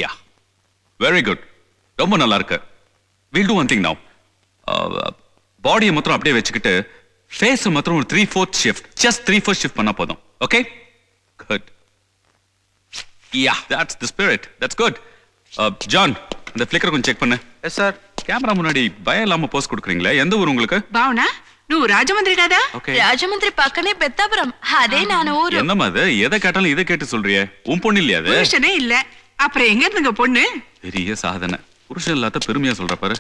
Yeah very good, ரொம்ப நல்லா இருக்கு. Will do one thing now. பாடியை மாத்திரம் அப்படியே வச்சுக்கிட்டு ஃபேஸ் மாத்திரம் ஒரு 3/4 ஷிஃப்ட், ஜஸ்ட் 3/4 ஷிஃப்ட் பண்ணா போதும். Okay good. Yeah that's the spirit, that's good. John, அந்த ஃபிளிக்கர் கொஞ்சம் செக் பண்ணு. Yes sir. கேமரா முன்னாடி பயம் இல்லாம போஸ் கொடுக்குறீங்களே, எந்த ஊர் உங்களுக்கு? బావునా నువ్వు రాజమండ్రి కదా? ஓகே. రాజమండ్రి పక్కనే పెద్దాపురం, అదే నా ఊరు. என்னம்மா அது, எதை கேட்டாலும் இதை கேட்டு சொல்றியே? உன் பொண்ணு இல்லையா அது? புருஷனே இல்ல, அப்புறம் எங்க இருந்துங்க பொண்ணு? பெரிய சாதனை. புருஷன் இல்லாத பெருமையா சொல்ற பாரு,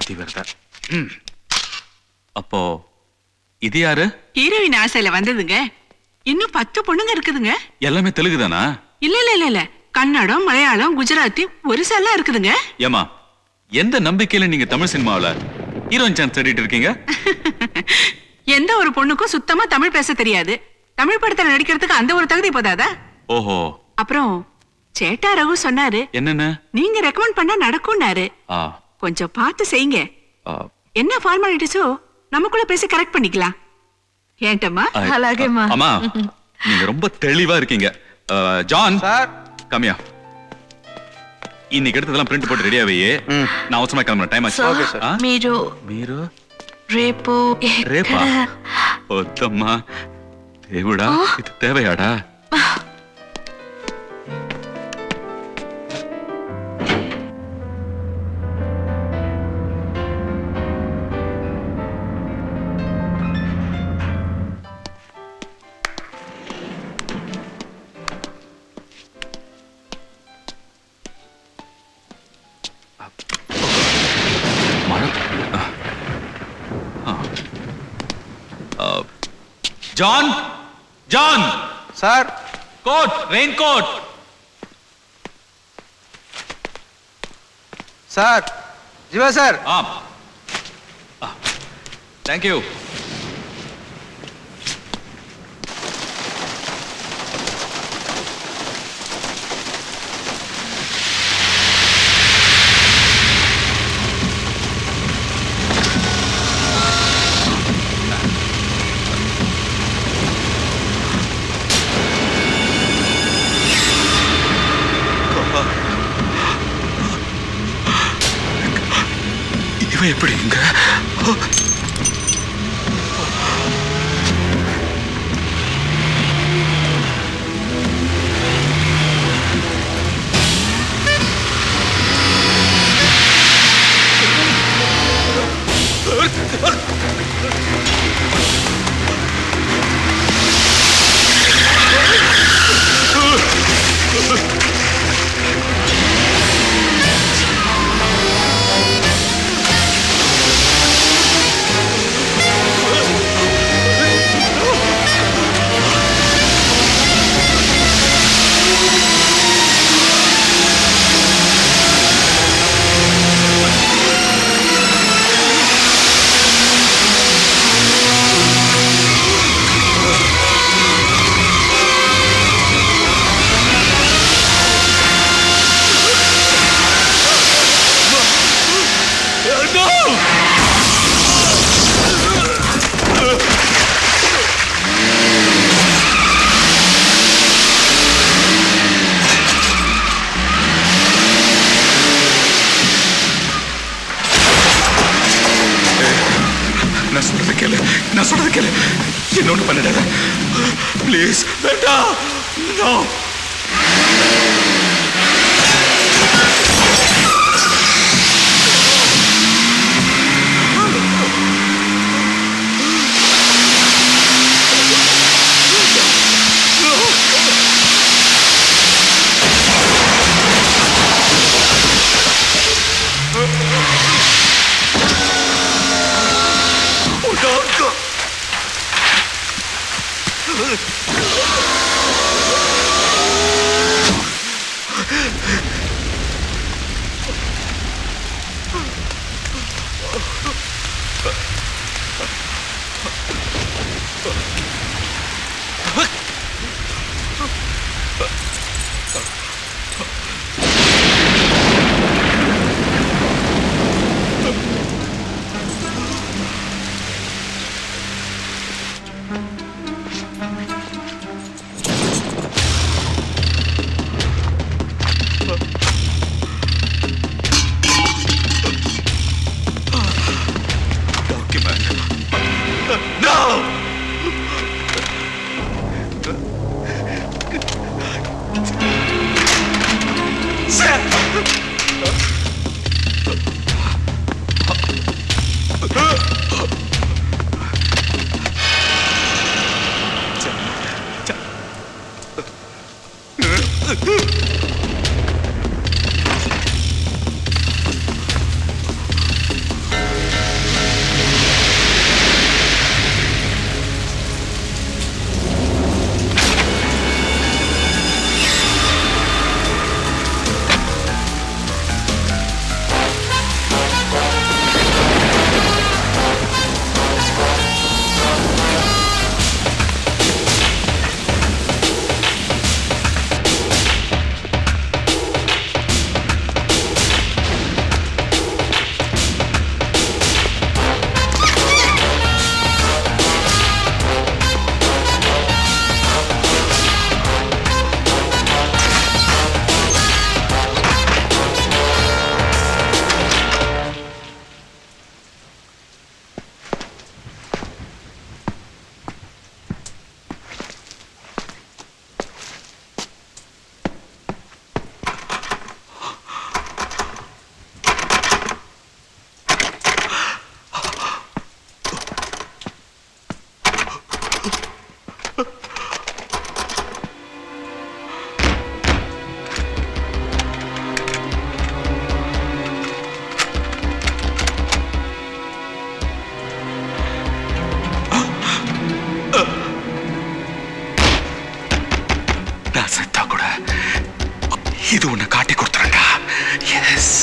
அதிவரதா. அப்போ இது யாரு? ஹீரோயின் ஆசையில வந்ததுங்க. இன்னும் 10 பொண்ணுங்க இருக்குதுங்க. எல்லாமே தெலுங்கு தானா? இல்ல இல்ல இல்ல இல்ல, கன்னடம், மலையாளம், குஜராத்தி, ஒரிசாலாம் இருக்குதுங்க. ஏமா, எந்த நம்பிக்கையில நீங்க தமிழ் சினிமாவில ஹீரோயின் சான்ஸ் தேடிட்டு இருக்கீங்க? எந்த ஒரு பொண்ணுக்கும் சுத்தமா தமிழ் பேச தெரியாது. தமிழ் படத்துல நடிக்கிறதுக்கு அந்த ஒரு தகுதி போதாதா? ஓஹோ. அப்புறம் சேட்டா ரகு சொன்னாரு, என்னன்னு? நீங்க ரெக்கமெண்ட் பண்ணா நடக்கும்னாரு. ஆ, கொஞ்சம் பார்த்து செய்யுங்க. ஆ, என்ன ஃபார்மாலிட்டிஸோ நமக்குள்ள பேசி கரெக்ட் பண்ணிக்கலாம். ஏன்டம்மா? అలాగేమ్మా. அம்மா, நீங்க ரொம்ப தெளிவா இருக்கீங்க. John sir. கம்மியா. இன்னைக்கு எடுத்ததெல்லாம் பிரிண்ட் போட்டு ரெடியா வையே. நான் அவசரமா கிளம்புறேன், டைம் ஆச்சு. సార్, ஆ? మీరు మీరు రేపు రేపా? ఎక్కడ? వద్దమ్మా, దేవుడా, ఇది தேவையாடா? John, John sir. Coat, raincoat. Sir. Jeeva sir. ஆம். Thank you. இவன் எப்படி இங்க? நான் சொல்றது கேளு, என்னொன்னு பண்ணிடாத ப்ளீஸ். Batta, no. நான் செத்தா கூட இது உன்னை காட்டி கொடுத்துறேன்டா. எஸ்.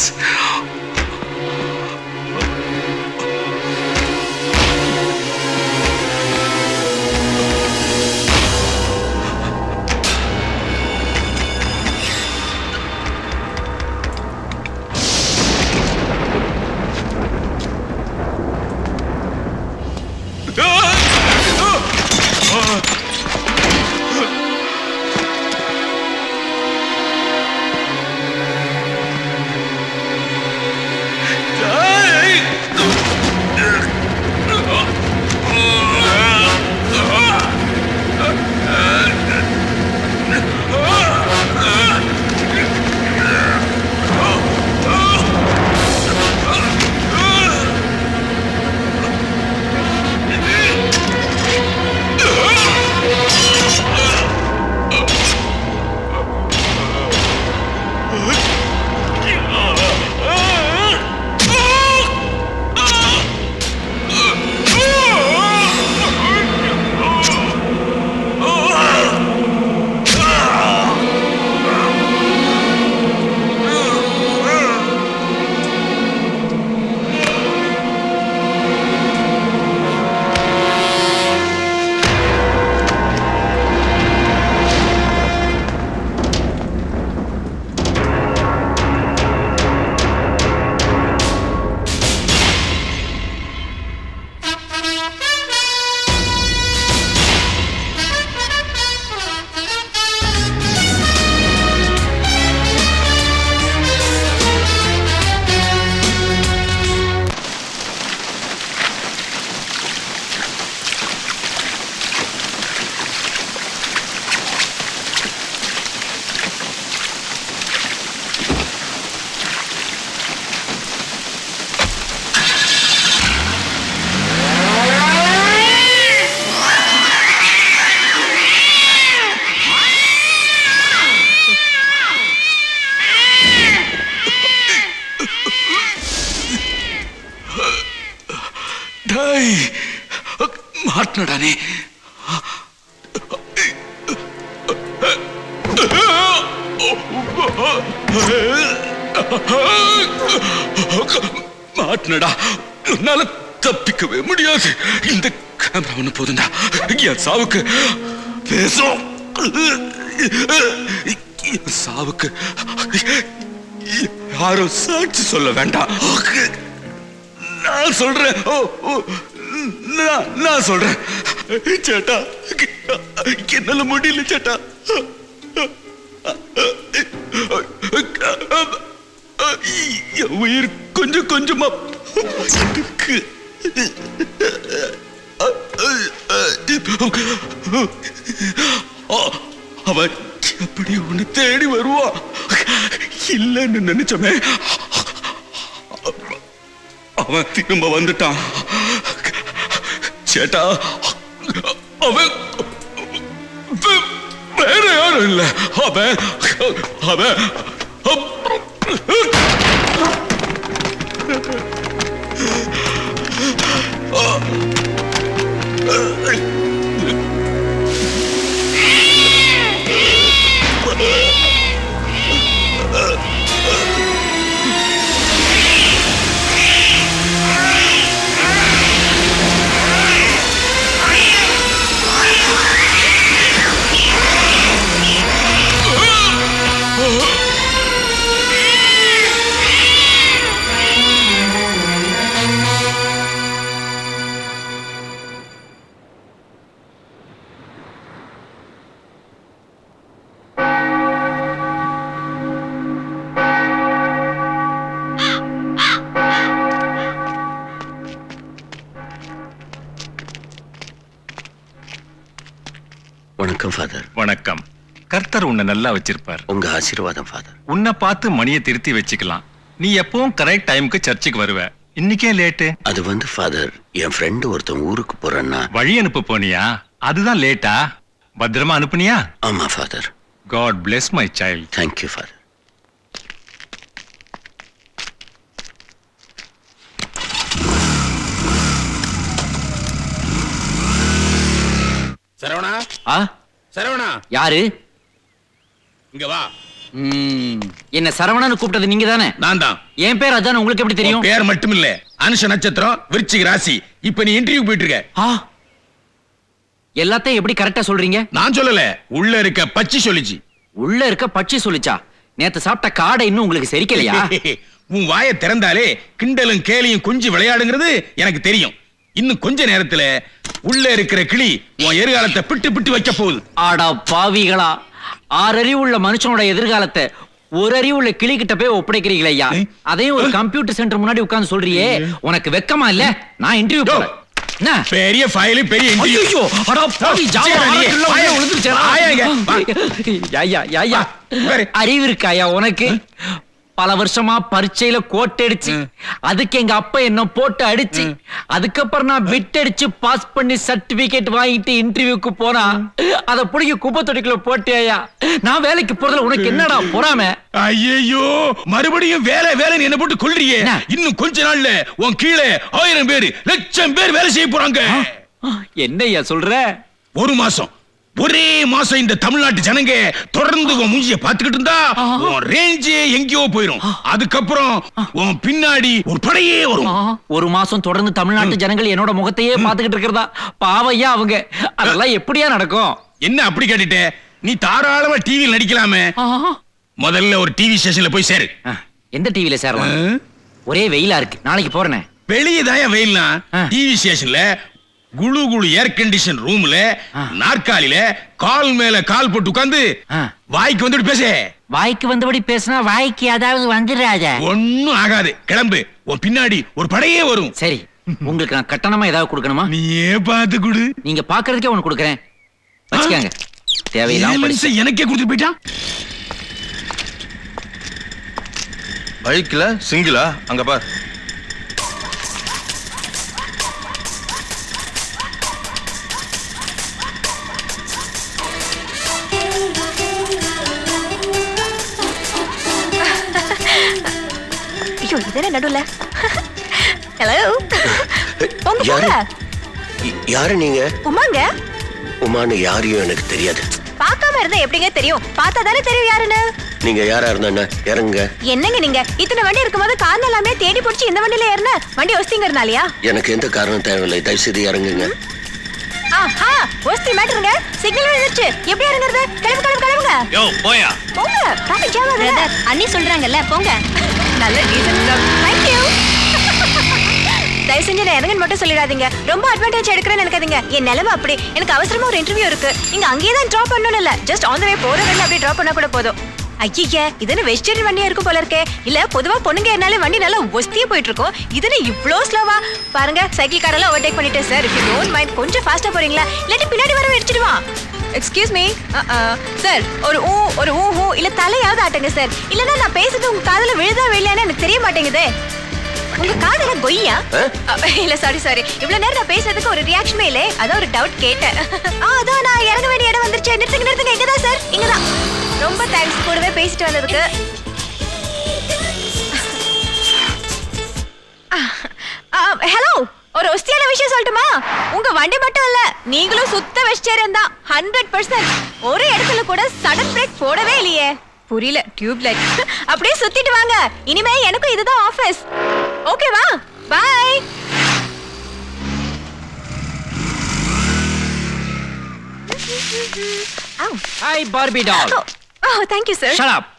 மாட்டினடா நீ. மாட்டினடா. என்னால தப்பிக்கவே முடியாது. இந்த கேமரா ஒண்ணு போதுண்டா என் சாவுக்கு. பேசும் சாவுக்கு யாரும் சாட்சி சொல்ல வேண்டாம். நான் சொல்றேன். நான் சொல்றேன் சேட்டா. என்னால முடியல சேட்டா. என் உயிர் கொஞ்சம் கொஞ்சமா அவன் எப்படி உன்னை தேடி வருவான். இல்லைன்னு நினைச்சோமே அவன் திரும்ப வந்துட்டான். சேட்டா அவன் வேற யாரும் இல்ல. அவன் அவன் வணக்கம் ஃபாதர். வணக்கம். கர்த்தர் உன்னை நல்லா வச்சிருப்பார். உங்க ஆசீர்வாதம் ஃபாதர். உன்னை பார்த்து மணியை திருத்தி வச்சுக்கலாம். நீ எப்பவும் கரெக்ட் டைமுக்கு சர்ச்சுக்கு வருவ. இன்னைக்கே லேட்டு. அது வந்து ஃபாதர், என் ஃப்ரெண்டு ஒருத்தன் ஊருக்கு போறான்னா வழி அனுப்ப போனியா? அதுதான் லேட்டா? பத்திரமா அனுப்புனியா? ஆமா father. God bless my child. Thank you father. Saravana, Saravana, யாரு? இங்க வா. என்ன சரவணன்னு கூப்பிட்டது நீங்க தானே? நான் தான். என் பேர் அதான், உங்களுக்கு எப்படி தெரியும்? பேர் மட்டும் இல்ல, அனுஷ நட்சத்திரம், விருச்சிக ராசி. இப்ப நீ இன்டர்வியூ போயிட்டு இருக்க. எல்லாத்தையும் எப்படி கரெக்டா சொல்றீங்க? நான் சொல்லல, உள்ள இருக்க பச்சி சொல்லிச்சு. உள்ள இருக்க பச்சி சொல்லிச்சா? நேத்து சாப்பிட்ட காடை இன்னும் உங்களுக்கு செரிக்கலையா? உன் வாயை திறந்தாலே கிண்டலும் கேலியும் கொஞ்சம் விளையாடுங்கிறது எனக்கு தெரியும். இன்னும் கொஞ்ச நேரத்துல உள்ள இருக்கிற கிளி உன் எதிர்காலத்தை பிட்டு பிட்டு வைக்க போகுது. ஆடா பாவிகளா, 6 அறிவு உள்ள மனுஷனோட எதிர்காலத்தை ஒரு அறிவு உள்ள கிளி கிட்ட போய் ஒப்படைக்கிறீங்களா ஐயா? அதையும் ஒரு கம்ப்யூட்டர் சென்டர் முன்னாடி உட்கார்ந்து சொல்றியே, உனக்கு வெக்கமா இல்ல? நான் இன்டர்வியூ போறேன். என்ன பெரிய ஃபைல், பெரிய இன்டர்வியூ. ஐயோ அடா பாவி, ஜாவா ஆரக்குள்ள உள்ள விழுந்துச்சேடா. ஐயா ஐயா, அறிவு இருக்காயா உனக்கு? பல வருஷமா பரீட்சையில கோட்டடிச்சு, அதுக்கு எங்க அப்பா என்ன போட்டு அடிச்சு, அதுக்கப்புறம் நான் பிட் அடிச்சு பாஸ் பண்ணி சர்டிபிகேட் வாங்கிட்டு இன்டர்வியூக்கு போனா அத புடிக்க குப்பை தொட்டிக்குள்ள போட்டியா? நான் வேலைக்கு போறதுல உனக்கு என்னடா பொறாம? ஐயோ, மறுபடியும் வேலை வேலைன்னு என்ன போட்டு கொல்றியே. இன்னும் கொஞ்ச நாள்ல உன் கீழே 1000 பேர், 1,00,000 பேர் வேலை செய்ய போறாங்க. என்னய்யா சொல்ற? ஒரு மாசம், ஒரே மாசம் இந்த தமிழ்நாட்டு ஜனங்க தொடர்ந்து உன் மூஞ்சிய பாத்துக்கிட்டு இருந்தா உன் ரேஞ்சே எங்கேயோ போயிரும். அதுக்கப்புறம் உன் பின்னாடி ஒரு படையே வரும். ஒரு மாசம் தொடர்ந்து தமிழ்நாட்டு ஜனங்கள் என்னோட முகத்தையே பாத்துக்கிட்டு இருக்கிறதா? பாவையா அவங்க. அதெல்லாம் எப்படியா நடக்கும்? என்ன அப்படி கேட்டுட்ட? நீ தாராளமா டிவியில் நடிக்கலாமே. முதல்ல ஒரு டிவி ஸ்டேஷன்ல போய் சேரு. எந்த டிவில சேரலாம்? ஒரே வெயிலா இருக்கு, நாளைக்கு போறேனே. வெளியதாய வெயில்னா டிவி ஸ்டேஷன்ல குளு குளு ஏர் கண்டிஷன் ரூம்ல நாற்காலில கால் மேல கால் போட்டு உட்கார்ந்து வாய்க்கு வந்துட்டு பேசு. வாய்க்கு வந்தபடி பேசினா வாய்க்கு அதாவது வந்துடாத. ஒண்ணும் ஆகாது, கிளம்பு. உன் பின்னாடி ஒரு படையே வரும். சரி, உங்களுக்கு நான் கட்டணமா ஏதாவது கொடுக்கணுமா? நீயே பார்த்து கொடு. நீங்க பாக்குறதுக்கே உனக்கு கொடுக்கறேன், வச்சுக்கங்க. தேவையில்லாம படிச்சு எனக்கே கொடுத்து போயிட்டான். பைக்ல சிங்கிளா? அங்க பார். ஐயோ, இதென்ன நடுவுல? ஹலோ, உங்க யாரு? போங்க. யாரு நீங்க? உமாங்க. உமான்னு யாரையும் எனக்கு தெரியாது. பார்க்காம இருந்தா எப்படிங்க தெரியும்? பார்த்தா தானே தெரியும் யாருன்னு. நீங்க யாரா இருந்தா இறங்க. என்னங்க நீங்க இத்தனை வண்டி இருக்கும்போது கார் எல்லாமே தேடி பிடிச்சி இந்த வண்டியில ஏறின? வண்டி ஒஸ்திங்கிறனாலயா? எனக்கு எந்த காரணம் தேவையில்லை, தயவு செய்து இறங்குங்க. ஆஹா, ஒஸ்தி மேட்டருங்க. சிக்னல் விழுந்துச்சு. எப்படி இறங்குறது? கிளம்புங்க. யோ போயா. போங்க, டிராஃபிக் ஜாம் ஆகுது. அண்ணி சொல்றாங்கல்ல, போங்க. நல்ல ரீசன். Thank you. தயவு செஞ்சு நான் இறங்கன்னு மட்டும் சொல்லிடாதீங்க. ரொம்ப அட்வான்டேஜ் எடுக்கிறேன்னு நினைக்காதீங்க. என் நிலைமை அப்படி. எனக்கு அவசரமா ஒரு இன்டர்வியூ இருக்கு. நீங்க அங்கேயே தான் டிராப் பண்ணணும் இல்ல, ஜஸ்ட் ஆன் தி வே போற வழியில அப்படியே டிராப் பண்ணா கூட போதும். ஐயே, இதுன்னு வெஜிடேரியன் வண்டியா இருக்கும் போல இருக்கே. இல்ல பொதுவா பொண்ணுங்க ஏறினாலே வண்டி நல்லா ஒஸ்தியா போயிட்டு இருக்கும். இதுன்னு இவ்ளோ ஸ்லோவா? பாருங்க, சைக்கிள் காரெல்லாம் ஓவர்டேக் பண்ணிட்டேன் sir. If you don't mind கொஞ்சம் ஃபாஸ்டா போறீங்களா? இல்லாட்டி பின்னாடி வர இடிச்சிடுவான். எக்ஸ்கியூஸ் மீ சார் ஒரு ஊ இல்ல தலையாவது ஆட்டுங்க சார். இல்லன்னா நான் பேசுறது உங்க காதுல விழுதா விழலையான்னு எனக்கு தெரிய மாட்டேங்குதே. உங்க காதுல கொய்யா? இல்ல சாரி இவ்வளவு நேரம் நான் பேசுறதுக்கு ஒரு ரியாக்ஷனே இல்ல. அதான் ஒரு டவுட் கேட்டேன். அதான் நான் இறங்க வேண்டிய இடம் வந்துருச்சு. நிறுத்துங்க இங்கதான் சார், இங்கதான். ரொம்ப தேங்க்ஸ் கூடவே பேசிட்டு வந்ததுக்கு. ஹலோ, ஒரு ஒஸ்தியான விஷயம் சொல்லட்டுமா? உங்க வண்டி மட்டும் இல்ல, நீங்களும் சுத்த வெஜிடேரியன் தான் 100%. ஒரு இடத்துல கூட சடன் பிரேக் போடவே இல்லையே. புரியல, டியூப் லைட். அப்படியே சுத்திட்டு வாங்க. இனிமே எனக்கும் இதுதான் ஆபீஸ். ஓகேவா? Bye. Hi Barbie doll. Thank you sir. Shut up.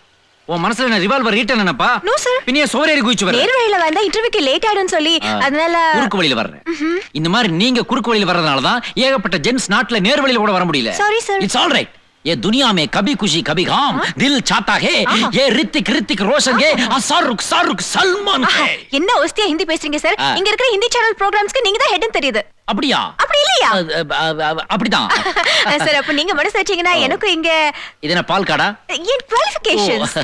உன் மனசுல என்ன ரிவால்வர் ரீட்டன் என்னப்பா? No sir. பின்னிய சோரேறி குயிச்சு வர. நேர் வழியில வந்தா இன்டர்வியூக்கு லேட் ஆயிடும்னு சொல்லி அதனால குறுக்கு வழியில வர்றேன். இந்த மாதிரி நீங்க குறுக்கு வழியில வர்றதுனால தான் ஏகப்பட்ட ஜென்ஸ் நாட்டுல நேர் வழியில கூட வர முடியல. Sorry, sir. It's all right. ये दुनिया में कभी खुशी कभी गम दिल चाहता है ये ऋतिक रोशन के शाहरुख सलमान है. என்ன ஒஸ்தியா ஹிந்தி பேசுறீங்க சார்? இங்க இருக்கிற ஹிந்தி சேனல் ப்ரோகிராம்ஸ்க்கு நீங்க தான் ஹெட்னு தெரியுது. அப்படியா? அப்படி இல்லையா? அப்படிதான். சார் அப்ப நீங்க மனசு வச்சீங்கன்னா எனக்கு இங்க இது என்ன பால் காடா? என் குவாலிஃபிகேஷன்ஸ்.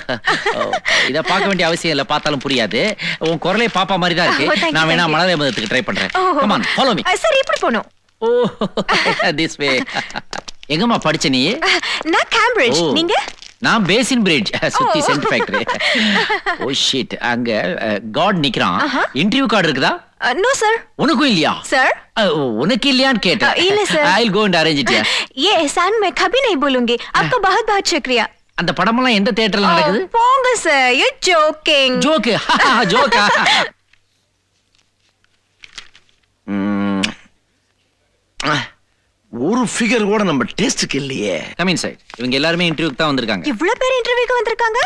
இத பார்க்க வேண்டிய அவசியம் இல்ல, பார்த்தாலும் புரியாது. உன் குரலே பாப்பா மாதிரி தான் Oh, thank இருக்கு. you, நான் வேணா thank you. மலரே மதத்துக்கு ட்ரை பண்றேன். Come on follow me. Sir இப்படி போணும். Oh this way. எங்கம்மா படிச்ச நீ? நான் கேம்பிரிட்ஜ். ஓ. நீங்க? நான் பேசின் பிரிட்ஜ் சுத்தி சென்ட் ஃபேக்டரி. ஓ ஷிட், அங்க காட் நிக்கறான். இன்டர்வியூ கார்டு இருக்குதா? No sir. உனக்கும் இல்லையா? சார் உனக்கு இல்லையான்னு கேட்டேன். இல்ல sir. I will go and arrange it. ये एहसान मैं कभी नहीं भूलूंगी. आपका बहुत बहुत शुक्रिया. அந்த படமெல்லாம் எந்த தியேட்டர்ல நடக்குது? போங்க சார், யூ ஜோக்கிங். ஜோக்கு ஜோக்கா? ஒரு ஃபிகர் கூட நம்ம டேஸ்டுக்கு இல்லையே. Come inside. இவங்க எல்லாரும் இன்டர்வியூக்கு தான் வந்திருக்காங்க. இவ்ளோ பேர் இன்டர்வியூக்கு வந்திருக்காங்க.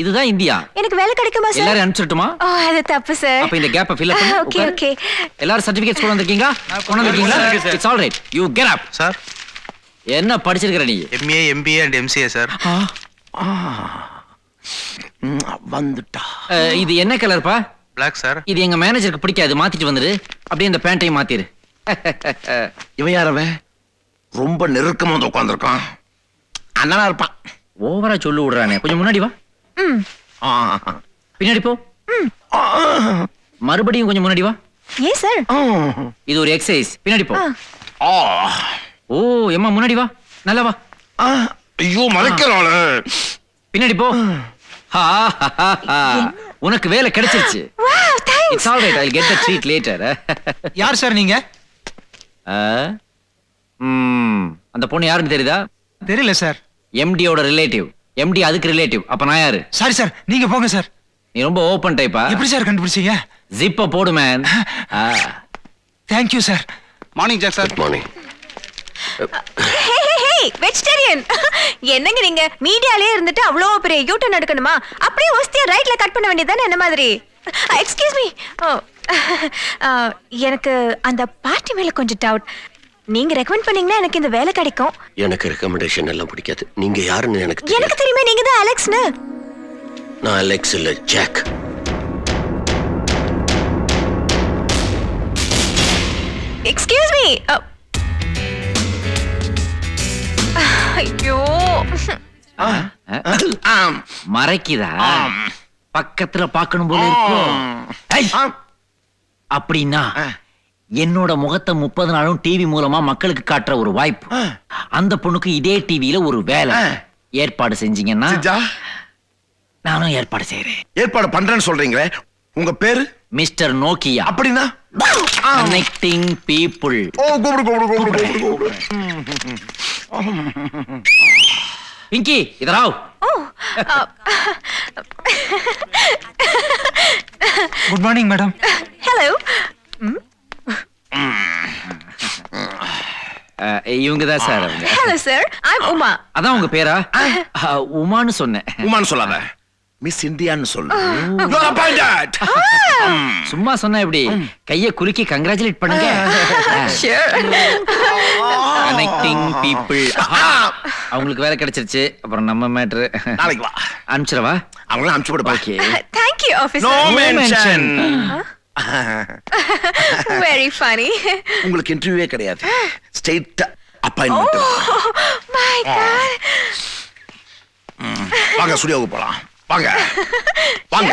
இதுதான் இந்தியா. எனக்கு வேலை கிடைக்குமா சார்? எல்லாரும் அனுப்பிச்சிட்டுமா? அது தப்பு சார். அப்ப இந்த கேப்பை ஃபில் பண்ணு. Okay okay. எல்லாரும் சர்டிபிகேட்ஸ் கொண்டு வந்திருக்கீங்களா? கொண்டு வந்திருக்கீங்களா? It's all right. You get up. Sir என்ன படிச்சிருக்கிற நீ? MA MBA and MCA sir. வந்துட்டா. இது என்ன கலர்ப்பா? Black sir. இது எங்க மேனேஜருக்கு பிடிக்காது, மாத்திட்டு வந்துரு. அப்படியே இந்த பேண்ட்டையும் மாத்திரு. இவன் யாரவன்? ரொம்ப நெருக்கமா வந்து உட்கார்ந்திருக்கான். அண்ணனா இருப்பான். ஓவரா சொல்லு விடுறானே. கொஞ்சம் முன்னாடி வா. பின்னாடி போ. மறுபடியும் கொஞ்சம் முன்னாடி வா. ஏன் சார்? இது ஒரு எக்ஸசைஸ். பின்னாடி போ. ஆ. ஓ எம்மா முன்னாடி வா. நல்லா வா. ஐயோ மலைக்கிறாளே. பின்னாடி போ. உனக்கு வேலை கிடைச்சிருச்சு. Wow, thanks. It's all right. I will get the treat later. யார் சார் நீங்க? அந்த பொண்ணு யாருன்னு தெரியுதா? தெரியல சார். எம்டியோட ரிலேட்டிவ். எம்டி அதுக்கு ரிலேட்டிவ். அப்ப நான் யாரு? சாரி சார், நீங்க போங்க சார். நீ ரொம்ப ஓபன் டைப்பா? எப்படி சார் கண்டுபிடிச்சீங்க? ஜிப்ப போடு man. Thank you sir. Morning Jack sir. Good morning. Hey vegetarian. என்னங்க நீங்க மீடியாலயே இருந்துட்டு அவ்வளோ பெரிய யூட்டர்ன் எடுக்கணுமா? அப்படியே ஒஸ்தியா ரைட்ல கட் பண்ண வேண்டியதானே என்ன மாதிரி? Excuse me. எனக்கு அந்த பார்ட்டி மேல கொஞ்சம் டவுட். நீங்க ரெக்கமெண்ட் பண்ணீங்கன்னா எனக்கு இந்த வேலை கிடைக்கும். எனக்கு ரெக்கமெண்டேஷன் எல்லாம் பிடிக்காது. நீங்க யாருன்னு எனக்கு தெரியாது. எனக்கு தெரியுமே, நீங்க தான் அலெக்ஸ்னு. நான் அலெக்ஸ் இல்ல, ஜாக். Excuse me. ஐயோ மறைக்குதா? பக்கத்துல பார்க்கணும் போல இருக்கும். ஐய்! அப்படின்னா என்னோட முகத்தை 30 நாளும் டிவி மூலமா மக்களுக்கு காட்டுற ஒரு வாய்ப்பு. அந்த பொண்ணுக்கு இதே டிவியில ஒரு வேலை ஏற்பாடு செஞ்சீங்கன்னா நானும் ஏற்பாடு செய்யறேன். ஏற்பாடு பண்றேன்னு சொல்றீங்களே, உங்க பேரு? Mister Nokia. அப்படின்னா கனெக்டிங் பீப்புள். ஓ கூப்பிடு. பிங்கி இதராவ். Good morning madam. ஹலோ. இவங்க தான் சார். அவங்க. Hello sir, I am Uma. அதான் உங்க பேரா? உமான்னு சொன்னேன். உமான்னு சொல்லாத, மிஸ் இந்தியான்னு சொல்லு. You are appointed. சும்மா சொன்னா எப்படி? கைய குலுக்கி கங்க்ராச்சுலேட் பண்ணுங்க. Connecting people. அவங்களுக்கு வேலை கிடைச்சிருச்சு. அப்புறம் நம்ம மேட்ரு நாளைக்கு வா. அனுப்பிச்சிடவா? அவங்கள அனுப்பிச்சு விடுப்பா. Okay. Thank you, officer. No mention. Very funny. உங்களுக்கு இன்டர்வியூவே கிடையாது. ஸ்ட்ரெயிட்டா அப்பாயின்மெண்ட் மை காட். வாங்க ஸ்டுடியோவுக்கு போலாம் வாங்க வாங்க